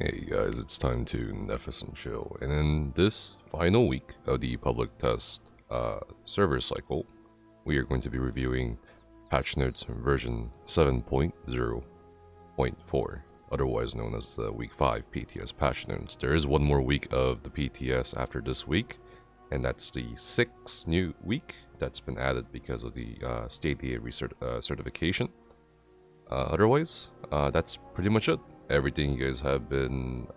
Hey guys, it's time to Nefis and chill, and in this final week of the public test server cycle, we are going to be reviewing patch notes version 7.0.4, otherwise known as the week 5 PTS patch notes. There is one more week of the PTS after this week, and that's the 6th new week that's been added because of the Stadia certification. Otherwise, that's pretty much it. Everything you guys have been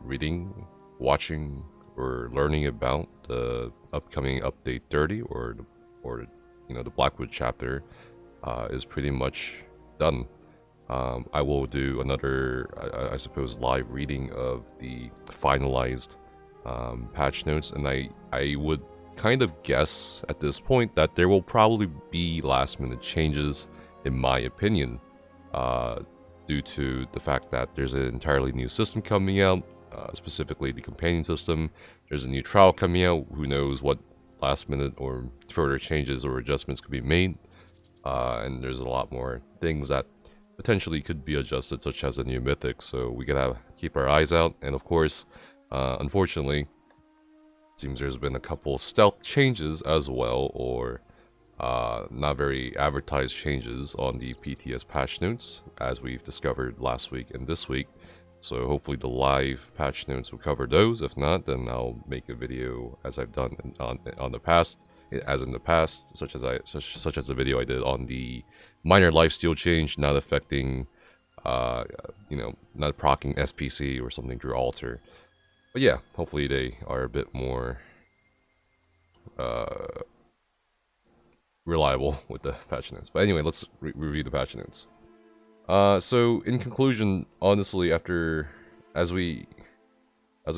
reading, watching, or learning about the upcoming update 30 or the Blackwood chapter is pretty much done. I will do another, I suppose, live reading of the finalized patch notes, and I would kind of guess at this point that there will probably be last-minute changes, in my opinion. Due to the fact that there's an entirely new system coming out, specifically the companion system. There's a new trial coming out. Who knows what last minute or further changes or adjustments could be made. And there's a lot more things that potentially could be adjusted, such as a new mythic. So we gotta keep our eyes out. And of course, unfortunately, it seems there's been a couple stealth changes as well, or not very advertised changes on the PTS patch notes, as we've discovered last week and this week. So hopefully the live patch notes will cover those. If not, then I'll make a video as I've done on the past, such as the video I did on the minor lifesteal change not affecting, not proccing SPC or something through altar. But yeah, hopefully they are a bit more reliable with the patch notes. But anyway, let's review the patch notes. So in conclusion, honestly, as we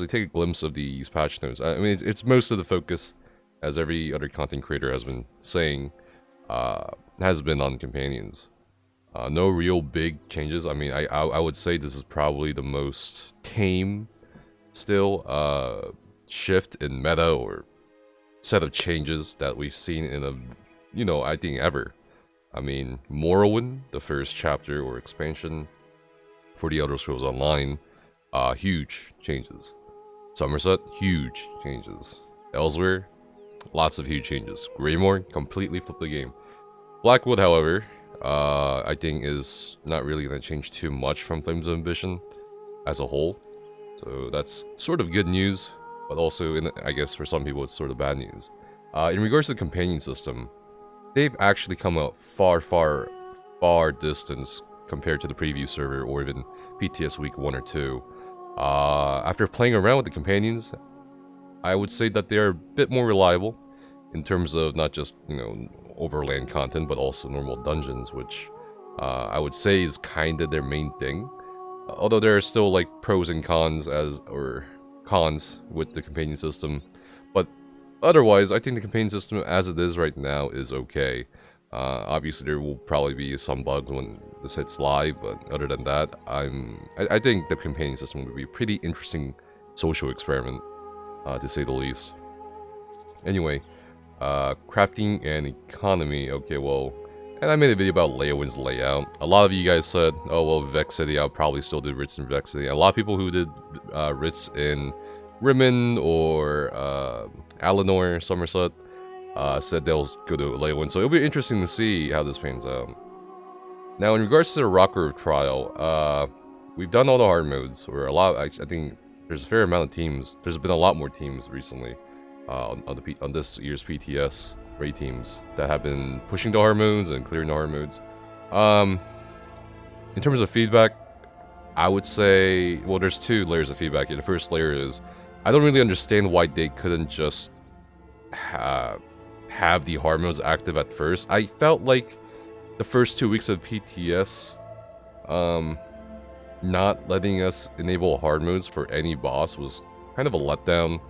take a glimpse of these patch notes, I mean it's most of the focus, as every other content creator has been saying, has been on companions. No real big changes. I mean, I would say this is probably the most tame still shift in meta or set of changes that we've seen in a I think ever. I mean, Morrowind, the first chapter or expansion for the Elder Scrolls Online, huge changes. Somerset, huge changes. Elsewhere, lots of huge changes. Greymoor, completely flipped the game. Blackwood, however, I think is not really going to change too much from Flames of Ambition as a whole. So that's sort of good news, but also, I guess for some people, it's sort of bad news. In regards to the companion system, they've actually come out far distance compared to the preview server or even PTS week 1 or 2. After playing around with the companions, I would say that they're a bit more reliable in terms of not just, overland content, but also normal dungeons, which I would say is kind of their main thing. Although there are still like pros and cons cons with the companion system. But otherwise, I think the companion system as it is right now is okay. Obviously, there will probably be some bugs when this hits live, but other than that, I think the companion system would be a pretty interesting social experiment, to say the least. Anyway, crafting and economy. Okay, well, and I made a video about Leyawiin's layout. A lot of you guys said, oh well, Vex City, I'll probably still do Writs in Vex City. A lot of people who did Writs in Rimmen or Alinor, Somerset, said they'll go to Leyawiin, so it'll be interesting to see how this pans out. Now, in regards to the Rockgrove trial, we've done all the hard modes, or a lot. I think there's a fair amount of teams. There's been a lot more teams recently on this year's PTS raid teams that have been pushing the hard modes and clearing the hard modes. In terms of feedback, I would say, well, there's two layers of feedback here. The first layer is, I don't really understand why they couldn't just have the hard modes active at first. I felt like the first 2 weeks of PTS, not letting us enable hard modes for any boss was kind of a letdown.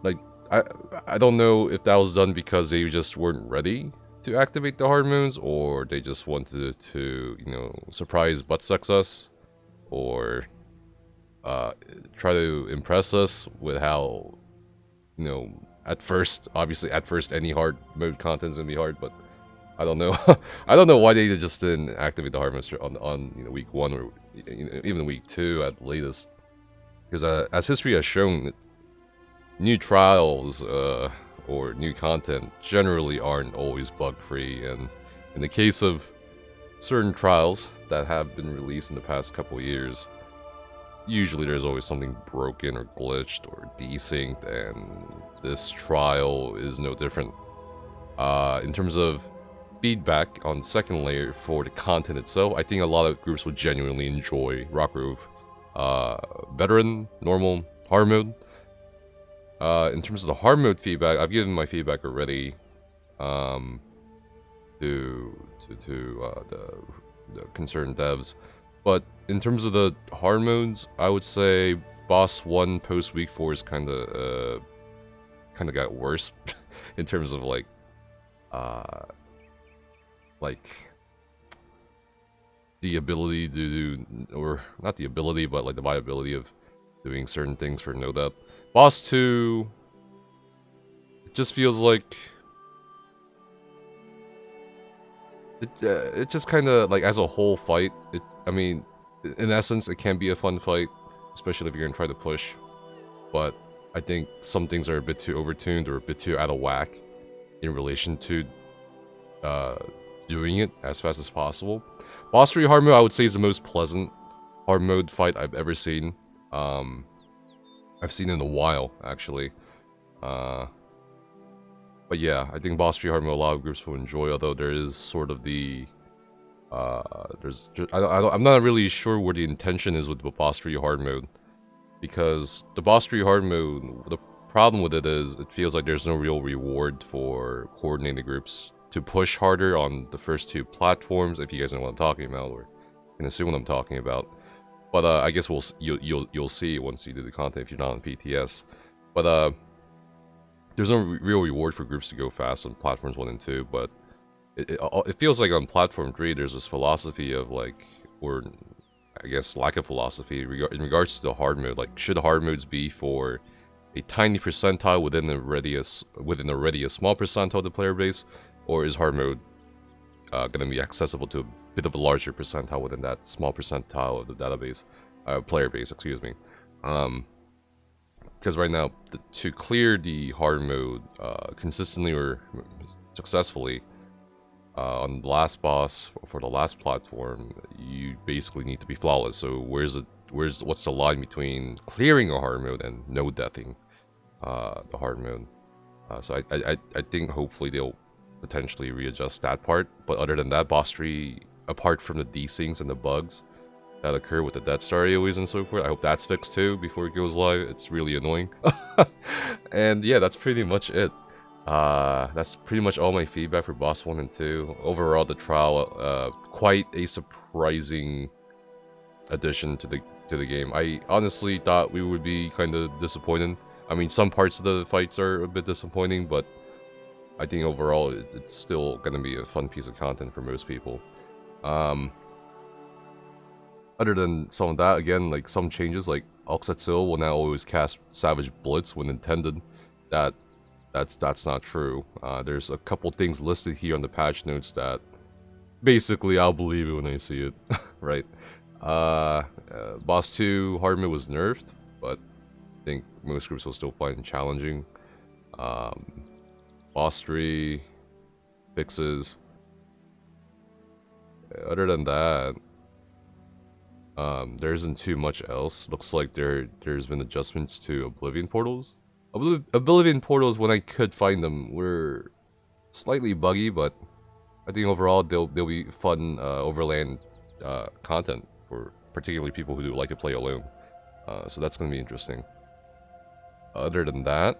Like, I don't know if that was done because they just weren't ready to activate the hard modes, or they just wanted to, surprise buttsex us, or try to impress us with how, at first any hard mode content is gonna be hard, but I don't know. I don't know why they just didn't activate the hard mode on week 1 or even week 2 at the latest. Because as history has shown, new trials or new content generally aren't always bug-free, and in the case of certain trials that have been released in the past couple years, usually there's always something broken or glitched or desynced, and this trial is no different. In terms of feedback on second layer for the content itself, I think a lot of groups would genuinely enjoy Rockgrove. Veteran, normal, hard mode. In terms of the hard mode feedback, I've given my feedback already to the concerned devs. But in terms of the hard modes, I would say boss 1 post week 4 is kind of got worse in terms of like the ability to do, or not the ability, but like the viability of doing certain things for no death. Boss 2, it just feels like it just kind of like as a whole fight. I mean, in essence, it can be a fun fight, especially if you're gonna try to push. But I think some things are a bit too overtuned or a bit too out of whack in relation to doing it as fast as possible. Boss 3 hard mode, I would say, is the most pleasant hard mode fight I've ever seen. I've seen it in a while, actually. But yeah, I think boss 3 hard mode a lot of groups will enjoy, although there is sort of the... I'm not really sure where the intention is with the boss 3 hard mode. Because the boss 3 hard mode, the problem with it is, it feels like there's no real reward for coordinating groups to push harder on the first 2 platforms, if you guys know what I'm talking about, or can assume what I'm talking about. But I guess you'll see once you do the content if you're not on PTS. But there's no real reward for groups to go fast on platforms 1 and 2. But it feels like on platform 3 there's this philosophy of like, or I guess lack of philosophy in regards to the hard mode. Like, should hard modes be for a tiny percentile within already a small percentile of the player base, or is hard mode going to be accessible to a bit of a larger percentile within that small percentile of the database, player base, excuse me. Because right now, to clear the hard mode consistently or successfully on the last boss for the last platform, you basically need to be flawless. So what's the line between clearing a hard mode and no deathing the hard mode? So I think hopefully they'll potentially readjust that part, but other than that, boss 3, apart from the desyncs and the bugs that occur with the Death Star AoEs and so forth, I hope that's fixed too before it goes live. It's really annoying. And yeah, that's pretty much it. That's pretty much all my feedback for boss 1 and 2. Overall, the trial, quite a surprising addition to the game. I honestly thought we would be kind of disappointed. I mean, some parts of the fights are a bit disappointing, but I think overall it's still gonna be a fun piece of content for most people. Other than some of that, again, like some changes, like Oxetsil will now always cast Savage Blitz when intended. That's not true. There's a couple things listed here on the patch notes that basically I'll believe it when I see it, right? Boss 2 hard mode was nerfed, but I think most groups will still find it challenging. Boss 3 fixes. Other than that, there isn't too much else. Looks like there's been adjustments to Oblivion portals. Oblivion portals, when I could find them, were slightly buggy, but I think overall they'll be fun overland content for particularly people who do like to play alone. So that's going to be interesting. Other than that,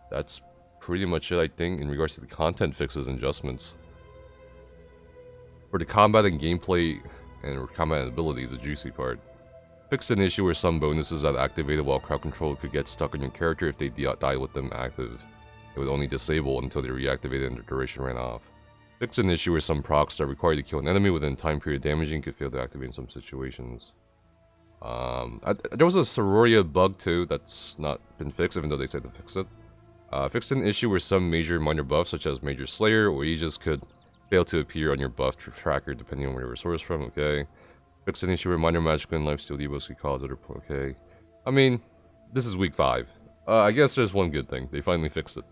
that's pretty much it, I think, in regards to the content fixes and adjustments. For the combat and gameplay and combat abilities, the juicy part. Fixed an issue where some bonuses that activated while crowd control could get stuck on your character if they died with them active. It would only disable until they reactivated and the duration ran off. Fixed an issue where some procs that required to kill an enemy within a time period damaging could fail to activate in some situations. There was a Sororia bug too that's not been fixed, even though they said to fix it. Fixed an issue where some major minor buffs, such as Major Slayer or Aegis, could fail to appear on your buff tracker depending on where they were sourced from, okay. Fixed an issue where minor magical and lifesteal debuffs could cause it, okay. I mean, this is week 5. I guess there's one good thing. They finally fixed it.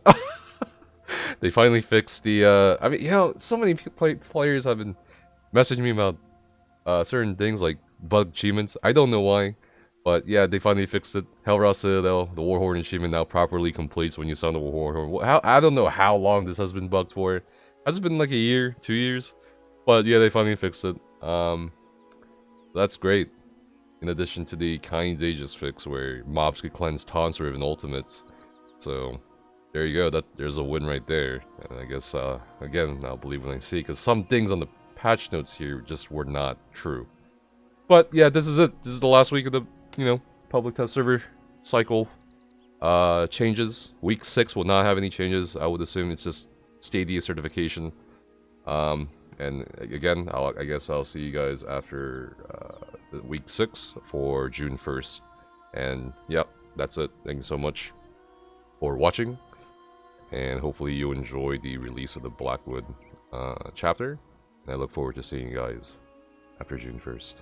They finally fixed the, I mean, you know, so many players have been messaging me about certain things like bug achievements. I don't know why. But yeah, they finally fixed it. Hel Ra Citadel, the War Horn achievement now properly completes when you summon the War Horn. I don't know how long this has been bugged for. Has it been like a year, 2 years? But yeah, they finally fixed it. That's great. In addition to the Kind's Aegis fix where mobs could cleanse taunts or even ultimates. So there you go. There's a win right there. And I guess again, I'll believe when I see, because some things on the patch notes here just were not true. But yeah, this is it. This is the last week of the public test server cycle changes. Week 6 will not have any changes. I would assume it's just Stadia certification. And again, I guess I'll see you guys after week 6 for June 1st. And yep, that's it. Thank you so much for watching. And hopefully you enjoy the release of the Blackwood chapter. And I look forward to seeing you guys after June 1st.